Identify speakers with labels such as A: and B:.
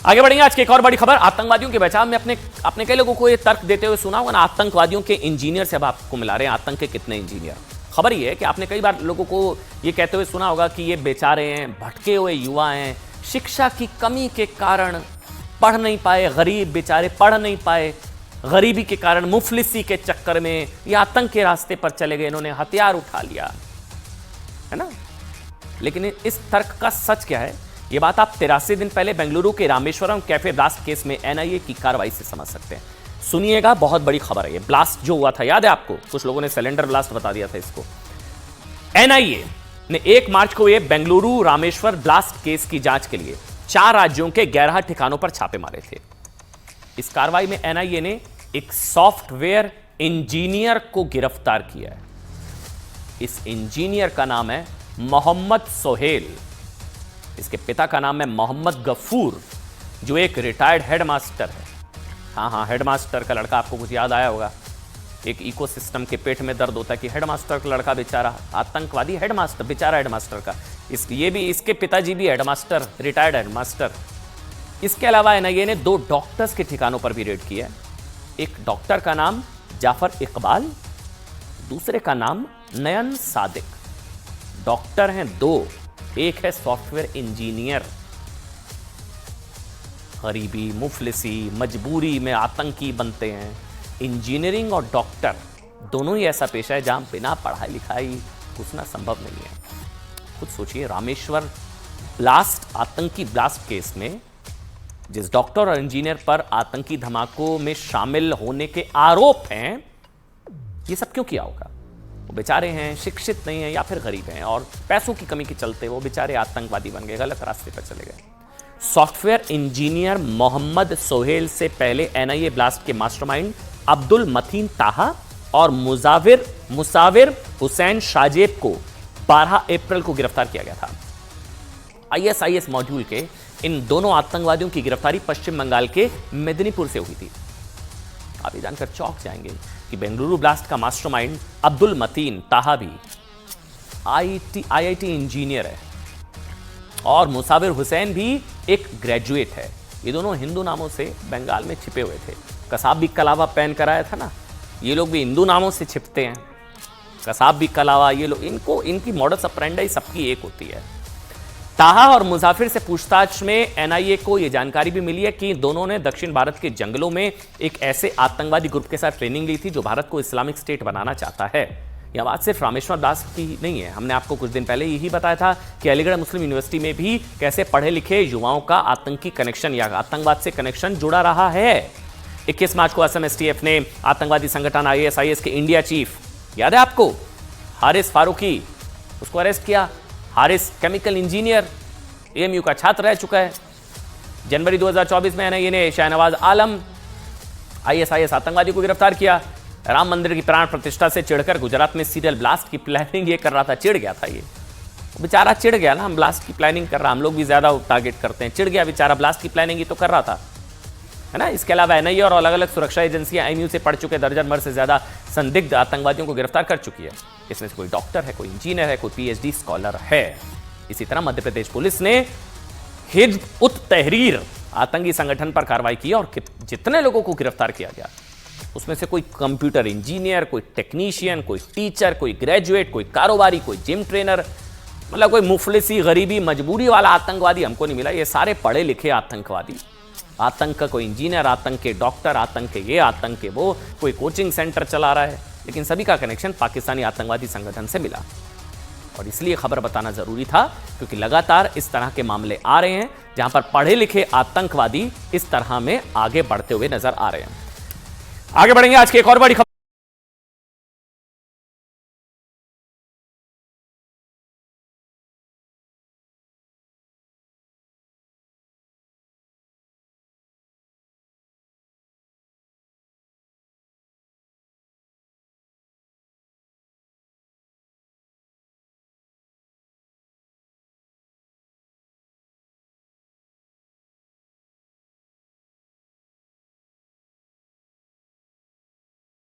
A: आगे बढ़ेंगे। आज की एक और बड़ी खबर, आतंकवादियों के बचाव में अपने कई लोगों को ये तर्क देते हुए सुना होगा ना, आतंकवादियों के इंजीनियर से अब आपको मिला रहे हैं आतंक के कितने इंजीनियर। खबर ये है कि आपने कई बार लोगों को ये कहते हुए सुना होगा कि ये बेचारे हैं, भटके हुए युवा हैं, शिक्षा की कमी के कारण पढ़ नहीं पाए, गरीब बेचारे पढ़ नहीं पाए, गरीबी के कारण मुफलिसी के चक्कर में ये आतंक के रास्ते पर चले गए, इन्होंने हथियार उठा लिया, है ना। लेकिन इस तर्क का सच क्या है, ये बात आप 83 दिन पहले बेंगलुरु के रामेश्वरम कैफे ब्लास्ट केस में एनआईए की कार्रवाई से समझ सकते हैं। सुनिएगा, बहुत बड़ी खबर है। ये ब्लास्ट जो हुआ था, याद है आपको, कुछ लोगों ने सिलेंडर ब्लास्ट बता दिया था इसको। एनआईए ने 1 मार्च को ये बेंगलुरु रामेश्वर ब्लास्ट केस की जांच के लिए 4 राज्यों के 11 ठिकानों पर छापे मारे थे। इस कार्रवाई में एनआईए ने एक सॉफ्टवेयर इंजीनियर को गिरफ्तार किया है। इस इंजीनियर का नाम है मोहम्मद सोहेल। इसके पिता का नाम है मोहम्मद गफूर, जो एक रिटायर्ड हेडमास्टर है। हाँ, हेडमास्टर का लड़का, आपको कुछ याद आया होगा। एक इकोसिस्टम के पेट में दर्द होता है कि हेडमास्टर का लड़का बेचारा आतंकवादी, हेडमास्टर बेचारा हेडमास्टर का। इसके पिताजी भी हेडमास्टर, रिटायर्ड हेडमास्टर। इसके अलावा एनआईए ने 2 डॉक्टर्स के ठिकानों पर भी रेड किया है। एक डॉक्टर का नाम जाफर इकबाल, दूसरे का नाम नयन सादिक। डॉक्टर हैं 2, एक है सॉफ्टवेयर इंजीनियर। गरीबी, मुफलिसी, मजबूरी में आतंकी बनते हैं। इंजीनियरिंग और डॉक्टर दोनों ही ऐसा पेशा है जहां बिना पढ़ाई लिखाई घुसना संभव नहीं है। खुद सोचिए, रामेश्वर ब्लास्ट, आतंकी ब्लास्ट केस में जिस डॉक्टर और इंजीनियर पर आतंकी धमाकों में शामिल होने के आरोप हैं, ये सब क्यों किया होगा? वो बेचारे हैं, शिक्षित नहीं हैं या फिर गरीब हैं, और पैसों की कमी के चलते वो बेचारे आतंकवादी बन गए, गलत रास्ते पर चले गए। सॉफ्टवेयर इंजीनियर मोहम्मद सोहेल से पहले एनआईए ब्लास्ट के मास्टरमाइंड अब्दुल मतीन ताहा और मुसाविर हुसैन शाजेब को 12 अप्रैल को गिरफ्तार किया गया था। आईएसआईएस मॉड्यूल के इन दोनों आतंकवादियों की गिरफ्तारी पश्चिम बंगाल के मेदिनीपुर से हुई थी। आप ये जानकर चौंक जाएंगे कि बेंगलुरु ब्लास्ट का मास्टरमाइंड अब्दुल मतीन ताहा भी आईआईटी इंजीनियर है, और मुसाविर हुसैन भी एक ग्रेजुएट है। ये दोनों हिंदू नामों से बंगाल में छिपे हुए थे। कसाब भी कलावा पहन कर आया था ना, ये लोग भी हिंदू नामों से छिपते हैं। कसाब भी कलावा, ये लोग, इनकी मॉडस ऑपरेंडी सबकी एक होती है। ताहा और मुसाफिर से पूछताछ में एनआईए को यह जानकारी भी मिली है कि दोनों ने दक्षिण भारत के जंगलों में एक ऐसे आतंकवादी ग्रुप के साथ ट्रेनिंग ली थी जो भारत को इस्लामिक स्टेट बनाना चाहता है। यह बात सिर्फ रामेश्वर ब्लास्ट की नहीं है। हमने आपको कुछ दिन पहले यही बताया था कि अलीगढ़ मुस्लिम यूनिवर्सिटी में भी कैसे पढ़े लिखे युवाओं का आतंकी कनेक्शन या आतंकवाद से कनेक्शन जुड़ा रहा है। 21 मार्च को असम एसटीएफ ने आतंकवादी संगठन आईएसआईएस के इंडिया चीफ, याद है आपको, हारिस फारूकी, उसको अरेस्ट किया। हारिस केमिकल इंजीनियर, एएमयू का छात्र रह चुका है। जनवरी 2024 में एनआईए ने शाहनवाज आलम, आईएसआईएस आतंकवादी को गिरफ्तार किया। राम मंदिर की प्राण प्रतिष्ठा से चिढ़कर गुजरात में सीरियल ब्लास्ट की प्लानिंग ये कर रहा था। चिढ़ गया था ये बेचारा, चिढ़ गया ना, हम ब्लास्ट की प्लानिंग कर रहा, हम लोग भी ज्यादा टारगेट करते हैं। चिढ़ गया बेचारा, ब्लास्ट की प्लानिंग ही तो कर रहा था, है ना। इसके अलावा एनआईए और अलग अलग सुरक्षा एजेंसियां एएमयू से पढ़ चुके दर्जन भर से ज्यादा संदिग्ध आतंकवादियों को गिरफ्तार कर चुकी है। इसमें से कोई डॉक्टर है, कोई इंजीनियर है, कोई पीएचडी स्कॉलर है। इसी तरह मध्य प्रदेश पुलिस ने हिज्ब उत तहरीर आतंकी संगठन पर कार्रवाई की और जितने लोगों को गिरफ्तार किया गया उसमें से कोई कंप्यूटर इंजीनियर, कोई टेक्नीशियन, कोई टीचर, कोई ग्रेजुएट, कोई कारोबारी, कोई जिम ट्रेनर, मतलब कोई मुफलिसी, गरीबी, मजबूरी वाला आतंकवादी हमको नहीं मिला। ये सारे पढ़े लिखे आतंकवादी, आतंक का कोई इंजीनियर, आतंक के डॉक्टर, आतंक के ये, आतंक के वो, कोई कोचिंग सेंटर चला रहा है, लेकिन सभी का कनेक्शन पाकिस्तानी आतंकवादी संगठन से मिला। और इसलिए खबर बताना जरूरी था क्योंकि लगातार इस तरह के मामले आ रहे हैं जहां पर पढ़े लिखे आतंकवादी इस तरह में आगे बढ़ते हुए नजर आ रहे हैं। आगे बढ़ेंगे। आज की एक और बड़ी खबर